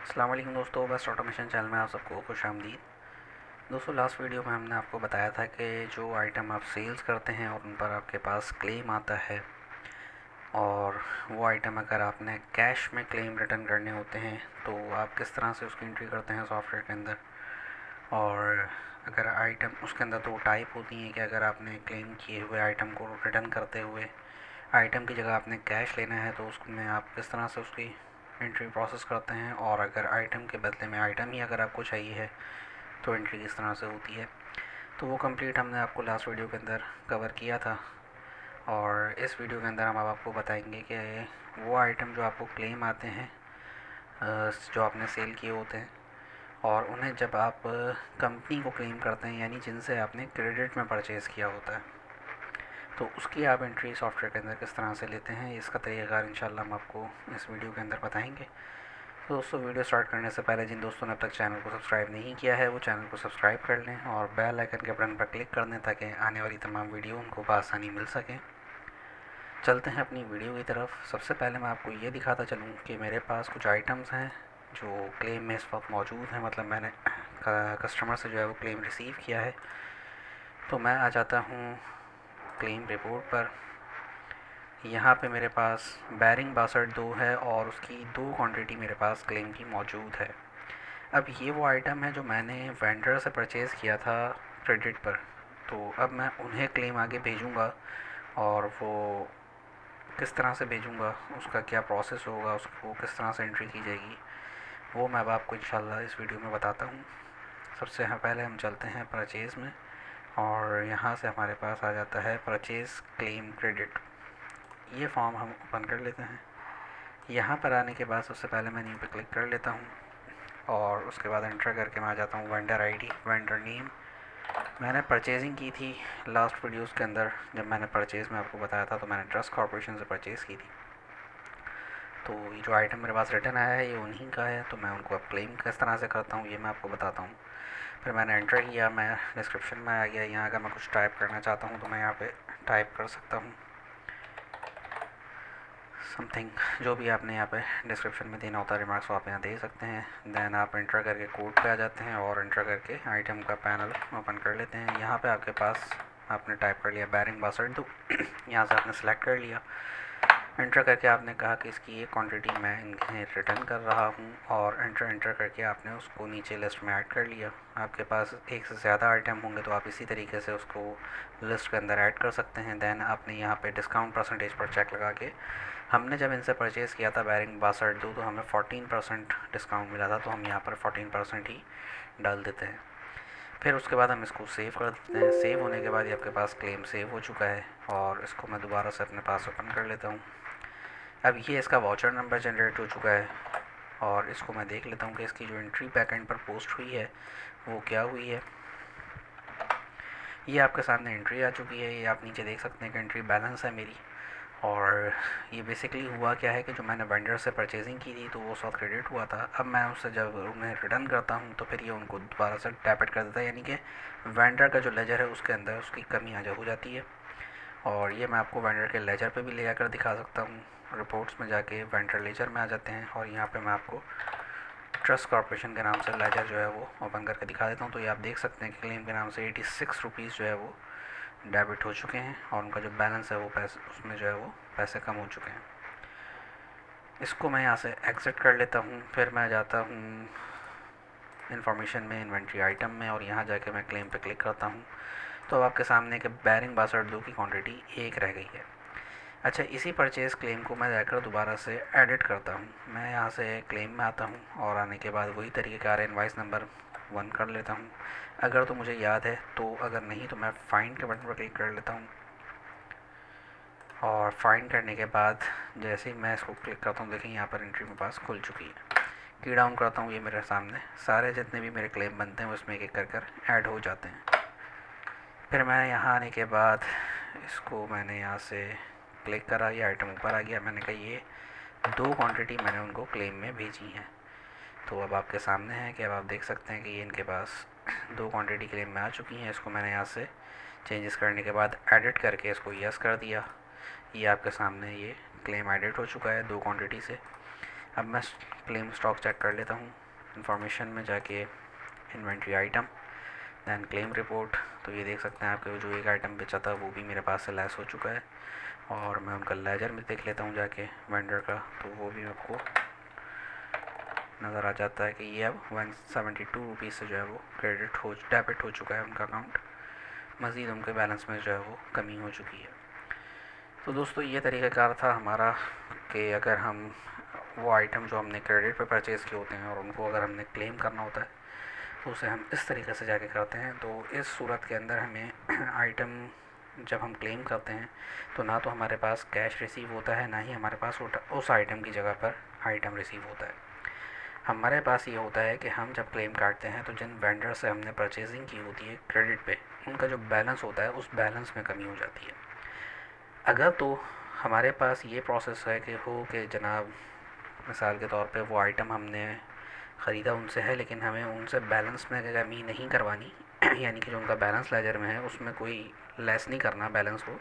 अस्सलाम वालेकुम दोस्तों, बेस्ट ऑटोमेशन चैनल में आप सबको खुशामदीद। दोस्तों, लास्ट वीडियो में हमने आपको बताया था कि जो आइटम आप सेल्स करते हैं और उन पर आपके पास क्लेम आता है, और वो आइटम अगर आपने कैश में क्लेम रिटर्न करने होते हैं तो आप किस तरह से उसकी एंट्री करते हैं सॉफ्टवेयर के अंदर। और अगर आइटम उसके अंदर तो टाइप होती हैं कि अगर आपने क्लेम किए हुए आइटम को रिटर्न करते हुए आइटम की जगह आपने कैश लेना है तो उसमें आप किस तरह से उसकी एंट्री प्रोसेस करते हैं, और अगर आइटम के बदले में आइटम ही अगर आपको चाहिए है तो एंट्री किस तरह से होती है। तो वो कंप्लीट हमने आपको लास्ट वीडियो के अंदर कवर किया था, और इस वीडियो के अंदर हम अब आपको बताएंगे कि वो आइटम जो आपको क्लेम आते हैं, जो आपने सेल किए होते हैं, और उन्हें जब आप कंपनी को क्लेम करते हैं, यानी जिनसे आपने क्रेडिट में परचेज़ किया होता है, तो उसकी आप एंट्री सॉफ्टवेयर के अंदर किस तरह से लेते हैं, इसका तरीक़ाकार इंशाल्लाह हम आपको इस वीडियो के अंदर बताएंगे। तो दोस्तों, वीडियो स्टार्ट करने से पहले जिन दोस्तों ने अब तक चैनल को सब्सक्राइब नहीं किया है वो चैनल को सब्सक्राइब कर लें और बेल आइकन के बटन पर क्लिक कर दें ताकि आने वाली तमाम वीडियो उनको बआसानी मिल सकें। चलते हैं अपनी वीडियो की तरफ। सबसे पहले मैं आपको ये दिखाता चलूँ कि मेरे पास कुछ आइटम्स हैं जो क्लेम में इस वक्त मौजूद हैं, मतलब मैंने कस्टमर से जो है वो क्लेम रिसीव किया है। तो मैं आ जाता हूँ क्लेम रिपोर्ट पर। यहाँ पे मेरे पास बैरिंग 62 है और उसकी 2 क्वांटिटी मेरे पास क्लेम की मौजूद है। अब ये वो आइटम है जो मैंने वेंडर से परचेज़ किया था क्रेडिट पर। तो अब मैं उन्हें क्लेम आगे भेजूँगा, और वो किस तरह से भेजूँगा, उसका क्या प्रोसेस होगा, उसको किस तरह से एंट्री की जाएगी, वो मैं अब आपको इंशाल्लाह इस वीडियो में बताता हूँ। सबसे पहले हम चलते हैं परचेज़ में, और यहाँ से हमारे पास आ जाता है परचेज़ क्लेम क्रेडिट। ये फॉर्म हम ओपन कर लेते हैं। यहाँ पर आने के बाद सबसे पहले मैं न्यू पे क्लिक कर लेता हूँ, और उसके बाद एंटर करके मैं आ जाता हूँ वेंडर आईडी, वेंडर नेम। मैंने परचेजिंग की थी लास्ट वीडियोस के अंदर, जब मैंने परचेज़ में आपको बताया था तो मैंने ट्रस्ट कॉर्पोरेशन से परचेज़ की थी। तो ये जो आइटम मेरे पास रिटर्न आया है ये उन्हीं का है, तो मैं उनको अब क्लेम किस तरह से करता हूँ ये मैं आपको बताता हूँ। फिर मैंने एंटर किया, मैं डिस्क्रिप्शन में आ गया। यहाँ अगर मैं कुछ टाइप करना चाहता हूँ तो मैं यहाँ पे टाइप कर सकता हूँ समथिंग, जो भी आपने यहाँ पे डिस्क्रिप्शन में देना होता है रिमार्क्स, वो आप यहाँ दे सकते हैं। देन आप एंटर करके कोड पे आ जाते हैं और एंटर करके आइटम का पैनल ओपन कर लेते हैं। यहाँ पे आपके पास आपने टाइप कर लिया बैरिंग 62, यहाँ से आपने सेलेक्ट कर लिया। एंटर करके आपने कहा कि इसकी ये क्वांटिटी मैं इन्हें रिटर्न कर रहा हूँ, और एंटर करके आपने उसको नीचे लिस्ट में ऐड कर लिया। आपके पास एक से ज़्यादा आइटम होंगे तो आप इसी तरीके से उसको लिस्ट के अंदर ऐड कर सकते हैं। देन आपने यहाँ पे डिस्काउंट परसेंटेज पर चेक लगा के, हमने जब इनसे परचेज़ किया था बैरिंग 62 तो हमें 14% डिस्काउंट मिला था, तो हम यहाँ पर 14% ही डाल देते हैं। फिर उसके बाद हम इसको सेव कर देते हैं। सेव होने के बाद ये आपके पास क्लेम सेव हो चुका है, और इसको मैं दोबारा से अपने पास ओपन कर लेता हूँ। अब ये इसका वाउचर नंबर जनरेट हो चुका है, और इसको मैं देख लेता हूँ कि इसकी जो एंट्री बैकएंड पर पोस्ट हुई है वो क्या हुई है। ये आपके सामने एंट्री आ चुकी है, ये आप नीचे देख सकते हैं कि एंट्री बैलेंस है मेरी। और ये बेसिकली हुआ क्या है कि जो मैंने वेंडर से परचेजिंग की थी तो वो 100 क्रेडिट हुआ था। अब मैं उससे जब उन्हें रिटर्न करता हूँ तो फिर ये उनको दोबारा से डेबिट कर देता है, यानी कि वेंडर का जो लेजर है उसके अंदर उसकी कमी आ हो जाती है। और ये मैं आपको वेंडर के लेजर पे भी ले जाकर दिखा सकता हूँ। रिपोर्ट्स में जाके वेंडर लेजर में आ जाते हैं, और यहाँ पे मैं आपको ट्रस्ट कॉर्पोरेशन के नाम से लेजर जो है वो ओपन करके दिखा देता हूँ। तो ये आप देख सकते हैं कि क्लेम के नाम से 86 रुपीज़ जो है वो डेबिट हो चुके हैं, और उनका जो बैलेंस है वो पैसे उसमें जो है वो पैसे कम हो चुके हैं। इसको मैं यहाँ से एग्ज़िट कर लेता हूँ। फिर मैं जाता हूँ इन्फॉर्मेशन में, इन्वेंट्री आइटम में, और यहाँ जाके मैं क्लेम पे क्लिक करता हूँ। तो अब आपके सामने कि बैरिंग 62 की क्वांटिटी 1 रह गई है। अच्छा, इसी परचेज़ क्लेम को मैं जाकर दोबारा से एडिट करता हूँ। मैं यहाँ से क्लेम में आता हूँ, और आने के बाद वही तरीक़ेकार इनवाइस नंबर 1 कर लेता हूँ अगर तो मुझे याद है, तो अगर नहीं तो मैं फाइंड के बटन पर क्लिक कर लेता हूँ। और फाइंड करने के बाद जैसे ही मैं इसको क्लिक करता हूँ, देखिए यहाँ पर एंट्री मेरे पास खुल चुकी है। की डाउन करता हूँ, ये मेरे सामने सारे जितने भी मेरे क्लेम बनते हैं उसमें एक एक कर ऐड हो जाते हैं। फिर मैं यहाँ आने के बाद इसको मैंने यहाँ से क्लिक करा, ये आइटम ऊपर आ गया। मैंने कहा ये 2 क्वांटिटी मैंने उनको क्लेम में भेजी हैं। तो अब आपके सामने है कि अब आप देख सकते हैं कि ये इनके पास 2 क्वांटिटी क्लेम में आ चुकी हैं। इसको मैंने यहाँ से चेंजेस करने के बाद एडिट करके इसको यस कर दिया। ये आपके सामने ये क्लेम एडिट हो चुका है 2 क्वांटिटी से। अब मैं क्लेम स्टॉक चेक कर लेता हूँ, इंफॉर्मेशन में जाके inventory item, then claim report. तो ये देख सकते हैं आपके जो एक आइटम बेचा था वो भी मेरे पास से लेस हो चुका है। और मैं उनका लेजर में देख लेता हूँ जाके वेंडर का, तो वो भी आपको नज़र आ जाता है कि ये अब 172 रुपीज़ से जो है वो डेबिट हो चुका है उनका अकाउंट। मज़ीद उनके बैलेंस में जो है वो कमी हो चुकी है। तो दोस्तों ये तरीक़ाकार था हमारा कि अगर हम वो आइटम जो हमने क्रेडिट पे परचेज़ किए होते हैं और उनको अगर हमने क्लेम करना होता है तो उसे हम इस तरीके से जाके करते हैं। तो इस सूरत के अंदर हमें आइटम जब हम क्लेम करते हैं तो ना तो हमारे पास कैश रिसीव होता है, ना ही हमारे पास उस आइटम की जगह पर आइटम रिसीव होता है। हमारे पास ये होता है कि हम जब क्लेम काटते हैं तो जिन वेंडर से हमने परचेजिंग की होती है क्रेडिट पे, उनका जो बैलेंस होता है उस बैलेंस में कमी हो जाती है। अगर तो हमारे पास ये प्रोसेस है कि हो कि जनाब मिसाल के तौर पे वो आइटम हमने ख़रीदा उनसे है, लेकिन हमें उनसे बैलेंस में कमी नहीं करवानी यानी कि जो उनका बैलेंस लेजर में है उसमें कोई लेस नहीं करना बैलेंस को,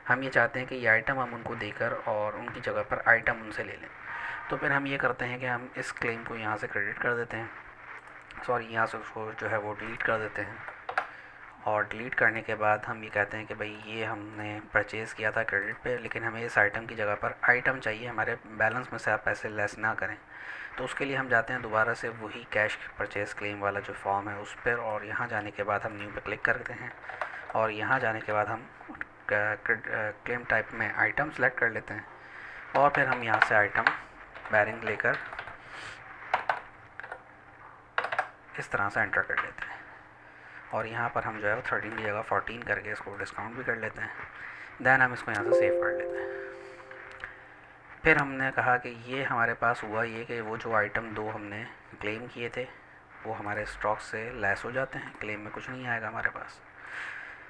हम ये चाहते हैं कि ये आइटम हम उनको देकर और उनकी जगह पर आइटम उनसे ले लें। तो फिर हम ये करते हैं कि हम इस क्लेम को यहाँ से क्रेडिट कर देते हैं, सॉरी यहाँ से उसको जो है वो डिलीट कर देते हैं। और डिलीट करने के बाद हम ये कहते हैं कि भाई ये हमने परचेज़ किया था क्रेडिट पे, लेकिन हमें इस आइटम की जगह पर आइटम चाहिए, हमारे बैलेंस में से आप पैसे लेस ना करें। तो उसके लिए हम जाते हैं दोबारा से वही कैश परचेज़ क्लेम वाला जो फॉर्म है उस पर, और यहाँ जाने के बाद हम न्यू पे क्लिक करते हैं और यहाँ जाने के बाद हम क्लेम टाइप में आइटम सेलेक्ट कर लेते हैं और फिर हम यहाँ से आइटम बैरिंग लेकर इस तरह से एंटर कर लेते हैं और यहाँ पर हम जो है 13 की जगह 14 करके इसको डिस्काउंट भी कर लेते हैं। दैन हम इसको यहाँ से सेव कर लेते हैं। फिर हमने कहा कि ये हमारे पास हुआ ये कि वो जो आइटम 2 हमने क्लेम किए थे वो हमारे स्टॉक से लेस हो जाते हैं, क्लेम में कुछ नहीं आएगा हमारे पास।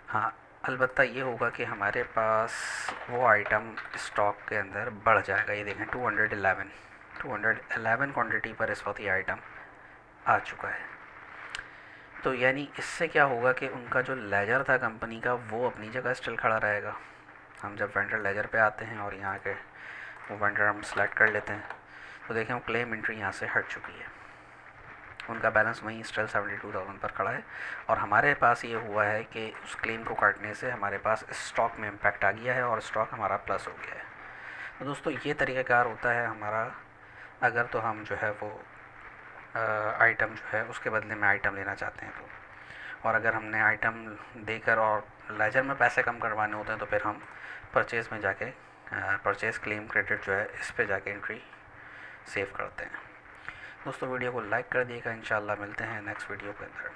हाँ, अलबत्ता ये होगा कि हमारे पास वो आइटम स्टॉक के अंदर बढ़ जाएगा। ये देखें 211 क्वांटिटी पर इस वक्त ये आइटम आ चुका है। तो यानी इससे क्या होगा कि उनका जो लेजर था कंपनी का वो अपनी जगह स्टिल खड़ा रहेगा। हम जब वेंडर लेजर पे आते हैं और यहाँ के वो वेंडर हम सेलेक्ट कर लेते हैं तो देखें वो क्लेम एंट्री यहाँ से हट चुकी है, उनका बैलेंस वहीं स्टिल 72,000 पर खड़ा है। और हमारे पास ये हुआ है कि उस क्लेम को काटने से हमारे पास स्टॉक में इम्पैक्ट आ गया है और स्टॉक हमारा प्लस हो गया है। तो दोस्तों ये तरीक़ाकार होता है हमारा, अगर तो हम जो है वो आइटम जो है उसके बदले में आइटम लेना चाहते हैं तो, और अगर हमने आइटम देकर और लेजर में पैसे कम करवाने होते हैं तो फिर हम परचेज़ में जाके परचेज़ क्लेम क्रेडिट जो है इस पे जाके एंट्री सेव करते हैं। दोस्तों वीडियो को लाइक कर दिएगा, इंशाल्लाह मिलते हैं नेक्स्ट वीडियो के अंदर।